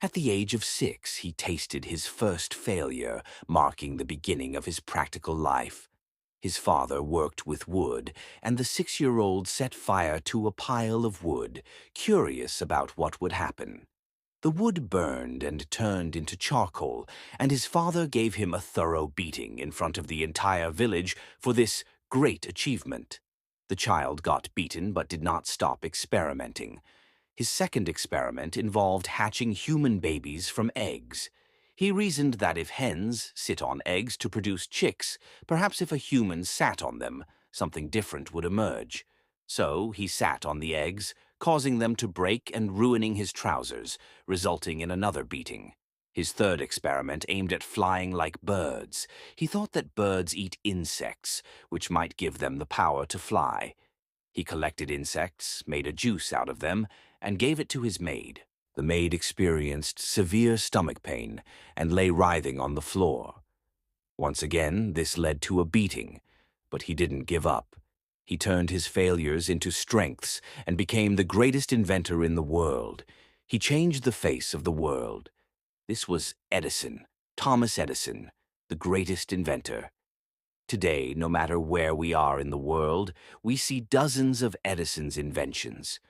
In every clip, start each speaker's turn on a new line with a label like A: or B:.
A: At the age of 6, he tasted his first failure, marking the beginning of his practical life. His father worked with wood, and the 6-year-old set fire to a pile of wood, curious about what would happen. The wood burned and turned into charcoal, and his father gave him a thorough beating in front of the entire village for this great achievement. The child got beaten but did not stop experimenting. His second experiment involved hatching human babies from eggs. He reasoned that if hens sit on eggs to produce chicks, perhaps if a human sat on them, something different would emerge. So he sat on the eggs, causing them to break and ruining his trousers, resulting in another beating. His third experiment aimed at flying like birds. He thought that birds eat insects, which might give them the power to fly. He collected insects, made a juice out of them, and gave it to his maid. The maid experienced severe stomach pain and lay writhing on the floor. Once again, this led to a beating, but he didn't give up. He turned his failures into strengths and became the greatest inventor in the world. He changed the face of the world. This was Edison, Thomas Edison, the greatest inventor. Today, no matter where we are in the world, we see dozens of Edison's inventions.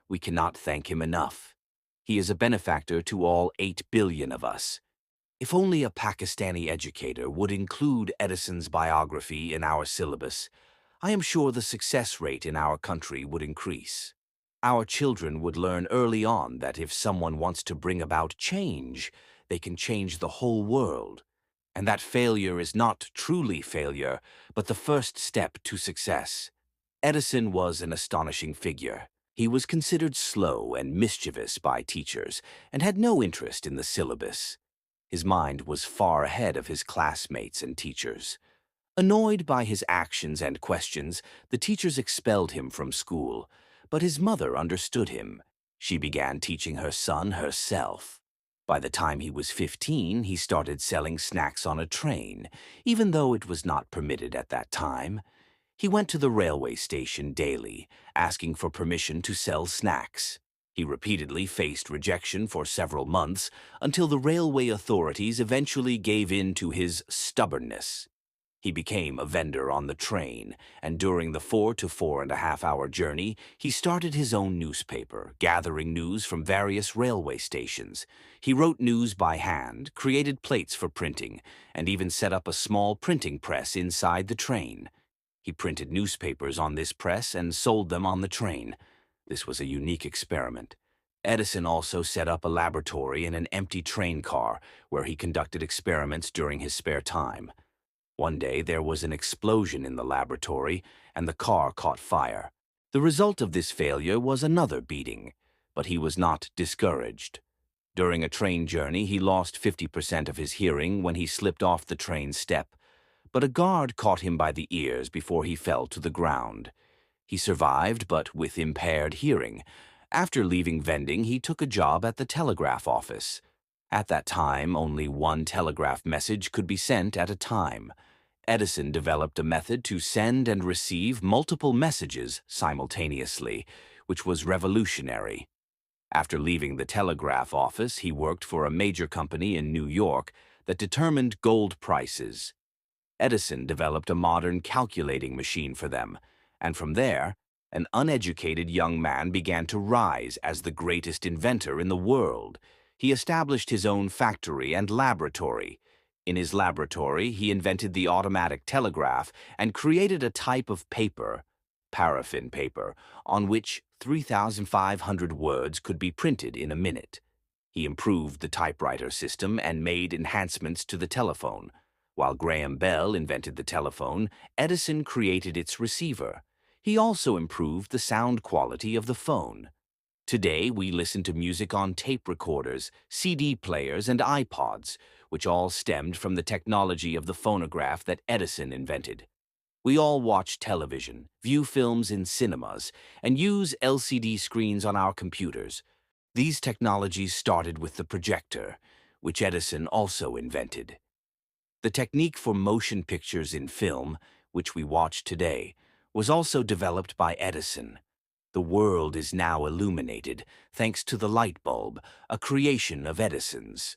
A: We cannot thank him enough. He is a benefactor to all 8 billion of us. If only a Pakistani educator would include Edison's biography in our syllabus, I am sure the success rate in our country would increase. Our children would learn early on that if someone wants to bring about change, they can change the whole world, and that failure is not truly failure, but the first step to success. Edison was an astonishing figure. He was considered slow and mischievous by teachers and had no interest in the syllabus. His mind was far ahead of his classmates and teachers. Annoyed by his actions and questions, the teachers expelled him from school, but his mother understood him. She began teaching her son herself. By the time he was 15, he started selling snacks on a train, even though it was not permitted at that time. He went to the railway station daily, asking for permission to sell snacks. He repeatedly faced rejection for several months until the railway authorities eventually gave in to his stubbornness. He became a vendor on the train, and during the 4 to 4.5 hour journey, he started his own newspaper, gathering news from various railway stations. He wrote news by hand, created plates for printing, and even set up a small printing press inside the train. He printed newspapers on this press and sold them on the train. This was a unique experiment. Edison also set up a laboratory in an empty train car where he conducted experiments during his spare time. One day there was an explosion in the laboratory and the car caught fire. The result of this failure was another beating, but he was not discouraged. During a train journey, he lost 50% of his hearing when he slipped off the train step, but a guard caught him by the ears before he fell to the ground. He survived, but with impaired hearing. After leaving vending, he took a job at the telegraph office. At that time, only one telegraph message could be sent at a time. Edison developed a method to send and receive multiple messages simultaneously, which was revolutionary. After leaving the telegraph office, he worked for a major company in New York that determined gold prices. Edison developed a modern calculating machine for them, and from there, an uneducated young man began to rise as the greatest inventor in the world. He established his own factory and laboratory. In his laboratory, he invented the automatic telegraph and created a type of paper, paraffin paper, on which 3,500 words could be printed in a minute. He improved the typewriter system and made enhancements to the telephone. While Graham Bell invented the telephone, Edison created its receiver. He also improved the sound quality of the phone. Today, we listen to music on tape recorders, CD players, and iPods, which all stemmed from the technology of the phonograph that Edison invented. We all watch television, view films in cinemas, and use LCD screens on our computers. These technologies started with the projector, which Edison also invented. The technique for motion pictures in film, which we watch today, was also developed by Edison. The world is now illuminated thanks to the light bulb, a creation of Edison's.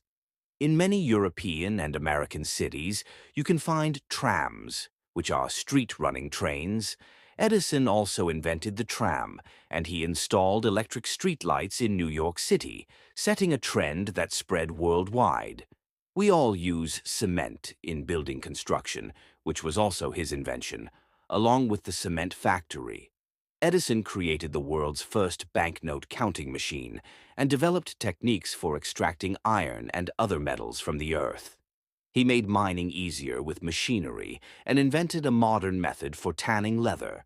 A: In many European and American cities, you can find trams, which are street-running trains. Edison also invented the tram, and he installed electric streetlights in New York City, setting a trend that spread worldwide. We all use cement in building construction, which was also his invention, along with the cement factory. Edison created the world's first banknote counting machine and developed techniques for extracting iron and other metals from the earth. He made mining easier with machinery and invented a modern method for tanning leather.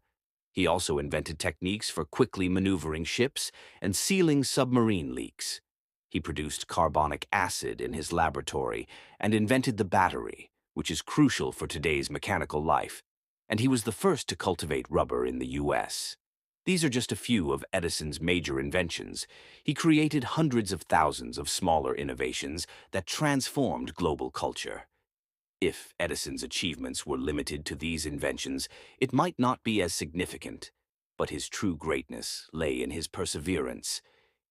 A: He also invented techniques for quickly maneuvering ships and sealing submarine leaks. He produced carbonic acid in his laboratory and invented the battery, which is crucial for today's mechanical life. And he was the first to cultivate rubber in the US. These are just a few of Edison's major inventions. He created hundreds of thousands of smaller innovations that transformed global culture. If Edison's achievements were limited to these inventions, it might not be as significant. But his true greatness lay in his perseverance.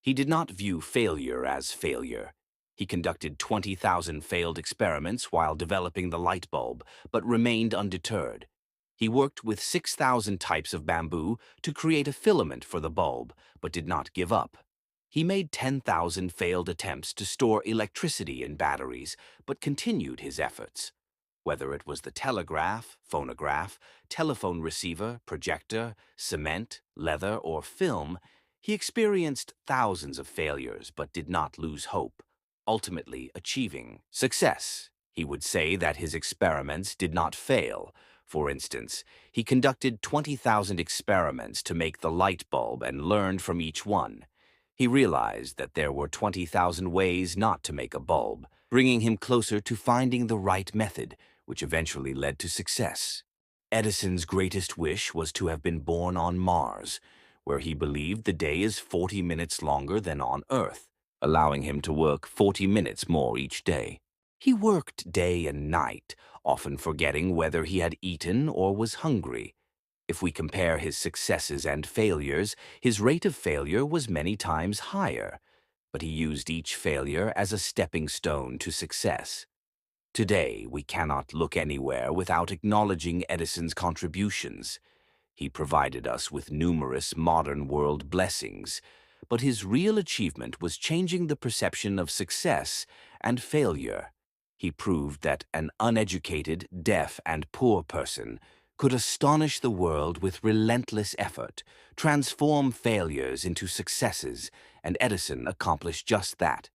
A: He did not view failure as failure. He conducted 20,000 failed experiments while developing the light bulb, but remained undeterred. He worked with 6,000 types of bamboo to create a filament for the bulb, but did not give up. He made 10,000 failed attempts to store electricity in batteries, but continued his efforts. Whether it was the telegraph, phonograph, telephone receiver, projector, cement, leather, or film, he experienced thousands of failures but did not lose hope, ultimately achieving success. He would say that his experiments did not fail. For instance, he conducted 20,000 experiments to make the light bulb and learned from each one. He realized that there were 20,000 ways not to make a bulb, bringing him closer to finding the right method, which eventually led to success. Edison's greatest wish was to have been born on Mars, where he believed the day is 40 minutes longer than on Earth, allowing him to work 40 minutes more each day. He worked day and night, often forgetting whether he had eaten or was hungry. If we compare his successes and failures, his rate of failure was many times higher, but he used each failure as a stepping stone to success. Today, we cannot look anywhere without acknowledging Edison's contributions. He provided us with numerous modern world blessings, but his real achievement was changing the perception of success and failure. He proved that an uneducated, deaf, and poor person could astonish the world with relentless effort, transform failures into successes, and Edison accomplished just that.